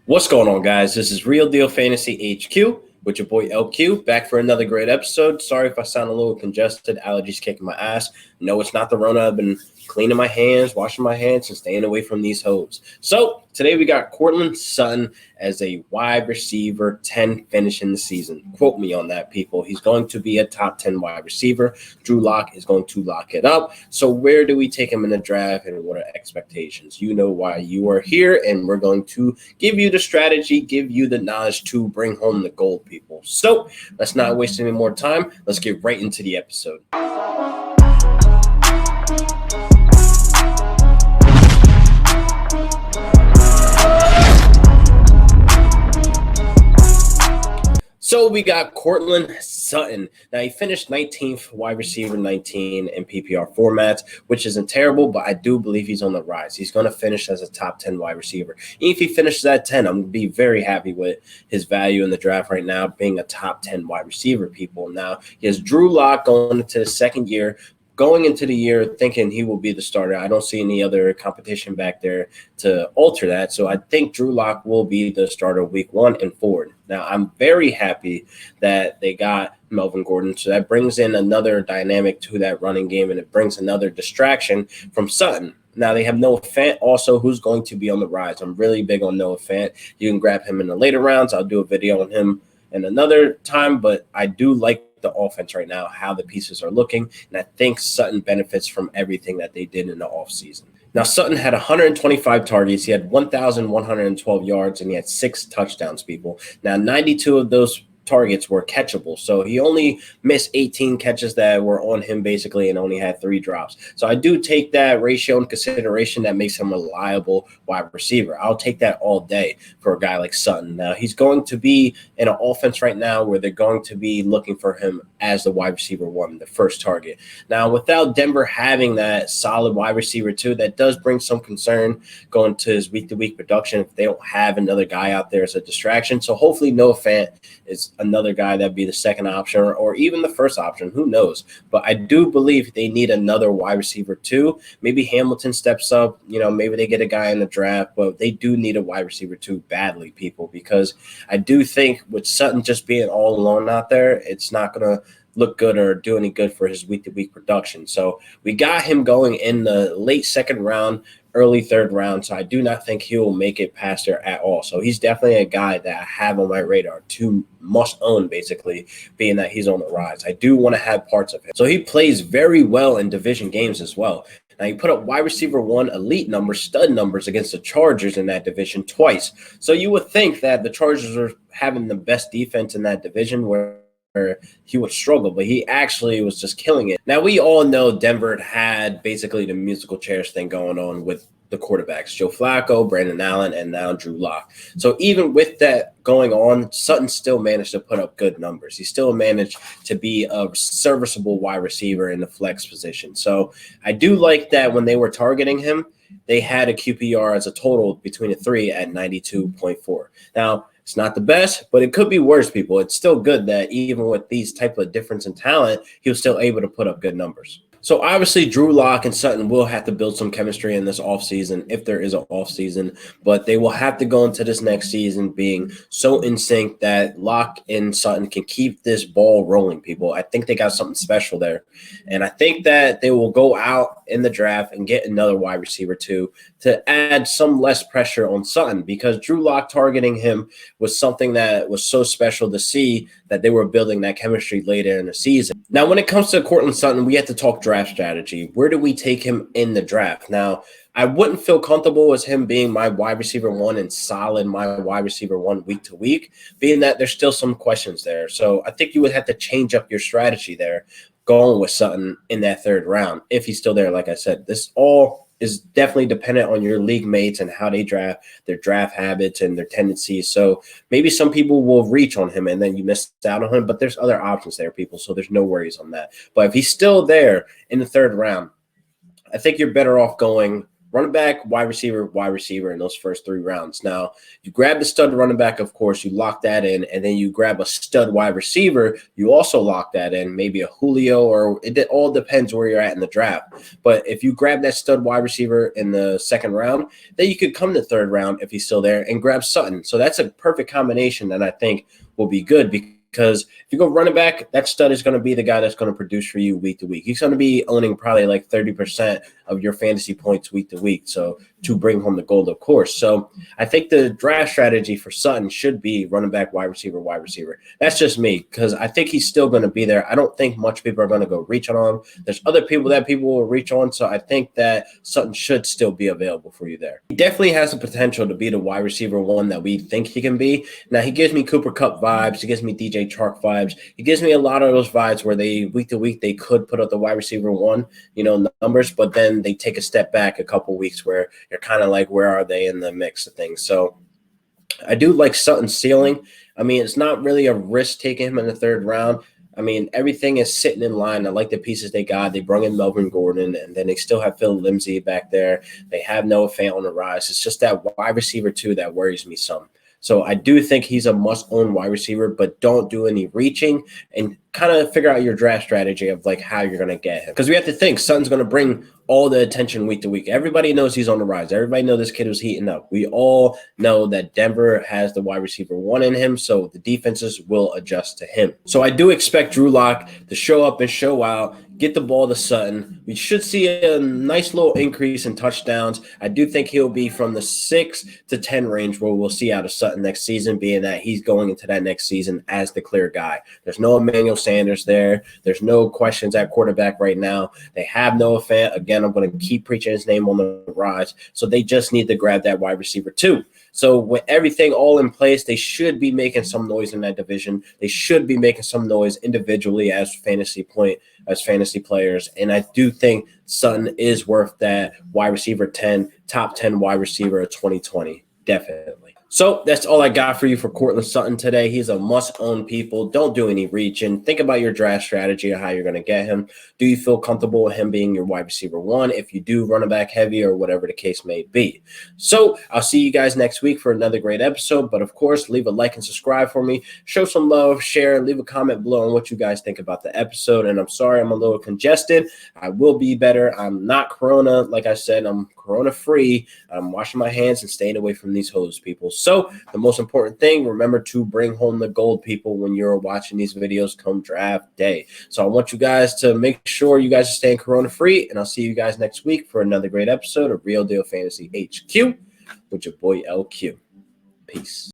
What's going on, guys? This is Real Deal Fantasy HQ with your boy LQ, back for another great episode. Sorry if I sound a little congested. Allergies kicking my ass. No, it's not the Rona. I've been cleaning my hands, washing my hands, and staying away from these hoes. So today we got Courtland Sutton as a wide receiver 10 finishing the season. Quote me on that, people. He's going to be a top 10 wide receiver. Drew Lock is going to lock it up. So where do we take him in the draft, and what are expectations? You know why you are here, and we're going to give you the strategy, give you the knowledge to bring home the gold, people. So let's not waste any more time. Let's get right into the episode. So we got Courtland Sutton. Now, he finished 19th, wide receiver 19 in PPR formats, which isn't terrible, but I do believe he's on the rise. He's going to finish as a top 10 wide receiver. Even if he finishes at 10, I'm going to be very happy with his value in the draft right now, being a top 10 wide receiver, people. Now, he has Drew Lock going into his second year. Going into the year thinking he will be the starter. I don't see any other competition back there to alter that. So I think Drew Lock will be the starter week 1 and forward. Now, I'm very happy that they got Melvin Gordon. So that brings in another dynamic to that running game, and it brings another distraction from Sutton. Now, they have Noah Fant also, who's going to be on the rise. I'm really big on Noah Fant. You can grab him in the later rounds. I'll do a video on him in another time, but I do like the offense right now, how the pieces are looking, and I think Sutton benefits from everything that they did in the offseason. Now, Sutton had 125 targets. He had 1,112 yards, and he had 6 touchdowns, people. Now, 92 of those targets were catchable. So he only missed 18 catches that were on him basically and only had 3 drops. So I do take that ratio in consideration. That makes him a reliable wide receiver. I'll take that all day for a guy like Sutton. Now, he's going to be in an offense right now where they're going to be looking for him as the wide receiver 1, the first target. Now, without Denver having that solid wide receiver 2, that does bring some concern going to his week-to-week production if they don't have another guy out there as a distraction. So hopefully Noah Fant is another guy that'd be the second option or even the first option. Who knows? But I do believe they need another wide receiver too. Maybe Hamilton steps up. Maybe they get a guy in the draft, but they do need a wide receiver too badly, people, because I do think with Sutton just being all alone out there, it's not going to look good or do any good for his week-to-week production. So we got him going in the late second round, early third round. So I do not think he will make it past there at all. So he's definitely a guy that I have on my radar to must own, basically, being that he's on the rise. I do want to have parts of him. So he plays very well in division games as well. Now, he put up wide receiver 1 elite numbers, stud numbers against the Chargers in that division twice. So you would think that the Chargers are having the best defense in that division where he would struggle, but he actually was just killing it. Now, we all know Denver had basically the musical chairs thing going on with the quarterbacks, Joe Flacco, Brandon Allen, and now Drew Lock. So even with that going on, Sutton still managed to put up good numbers. He still managed to be a serviceable wide receiver in the flex position. So I do like that when they were targeting him, they had a QPR as a total between the 3 at 92.4. Now, it's not the best, but it could be worse, people. It's still good that even with these type of difference in talent, he was still able to put up good numbers. So obviously Drew Lock and Sutton will have to build some chemistry in this offseason if there is an offseason, but they will have to go into this next season being so in sync that Lock and Sutton can keep this ball rolling, people. I think they got something special there. And I think that they will go out in the draft and get another wide receiver too to add some less pressure on Sutton, because Drew Lock targeting him was something that was so special to see that they were building that chemistry later in the season. Now, when it comes to Courtland Sutton, we have to talk draft strategy. Where do we take him in the draft? Now, I wouldn't feel comfortable with him being my wide receiver 1 and solid my wide receiver 1 week to week, being that there's still some questions there. So I think you would have to change up your strategy there, going with Sutton in that third round, if he's still there. Like I said, this all is definitely dependent on your league mates and how they draft, their draft habits and their tendencies. So maybe some people will reach on him and then you miss out on him, but there's other options there, people. So there's no worries on that. But if he's still there in the third round, I think you're better off going running back, wide receiver in those first 3 rounds. Now, you grab the stud running back, of course, you lock that in, and then you grab a stud wide receiver, you also lock that in, maybe a Julio, or it all depends where you're at in the draft. But if you grab that stud wide receiver in the 2nd round, then you could come to 3rd round if he's still there and grab Sutton. So that's a perfect combination that I think will be good, because if you go running back, that stud is going to be the guy that's going to produce for you week to week. He's going to be owning probably like 30% of your fantasy points week to week. So to bring home the gold, of course. So I think the draft strategy for Sutton should be running back, wide receiver, wide receiver. That's just me, because I think he's still going to be there. I don't think much people are going to go reach on him. There's other people that people will reach on. So I think that Sutton should still be available for you there. He definitely has the potential to be the wide receiver 1 that we think he can be. Now, he gives me Cooper Kupp vibes. He gives me DJ Chark vibes. He gives me a lot of those vibes where they week to week they could put up the wide receiver 1, numbers, but then they take a step back a couple weeks where you're kind of like, where are they in the mix of things? So I do like Sutton's ceiling. I mean, it's not really a risk taking him in the 3rd round. I mean, everything is sitting in line. I like the pieces they got. They brought in Melvin Gordon, and then they still have Phil Lindsay back there. They have Noah Fant on the rise. It's just that wide receiver 2 that worries me some. So I do think he's a must-own wide receiver, but don't do any reaching and kind of figure out your draft strategy of like how you're going to get him. Because we have to think Sutton's going to bring all the attention week to week. Everybody knows he's on the rise. Everybody knows this kid was heating up. We all know that Denver has the wide receiver 1 in him, so the defenses will adjust to him. So I do expect Drew Lock to show up and show out, get the ball to Sutton. We should see a nice little increase in touchdowns. I do think he'll be from the 6 to 10 range where we'll see out of Sutton next season, being that he's going into that next season as the clear guy. There's no Emmanuel Sanders there. There's no questions at quarterback right now. They have Noah Fant. Again, I'm going to keep preaching his name on the rise. So they just need to grab that wide receiver 2. So with everything all in place, they should be making some noise in that division. They should be making some noise individually as fantasy players. And I do think Sutton is worth that wide receiver 10, top 10 wide receiver of 2020. Definitely. So that's all I got for you for Courtland Sutton today. He's a must-own people. Don't do any reaching. Think about your draft strategy of how you're going to get him. Do you feel comfortable with him being your wide receiver 1? If you do, running back heavy or whatever the case may be. So I'll see you guys next week for another great episode. But, of course, leave a like and subscribe for me. Show some love, share, leave a comment below on what you guys think about the episode. And I'm sorry I'm a little congested. I will be better. I'm not corona. Like I said, I'm corona-free. I'm washing my hands and staying away from these hose people. So the most important thing, remember to bring home the gold, people, when you're watching these videos come draft day. So I want you guys to make sure you guys are staying corona-free, and I'll see you guys next week for another great episode of Real Deal Fantasy HQ with your boy LQ. Peace.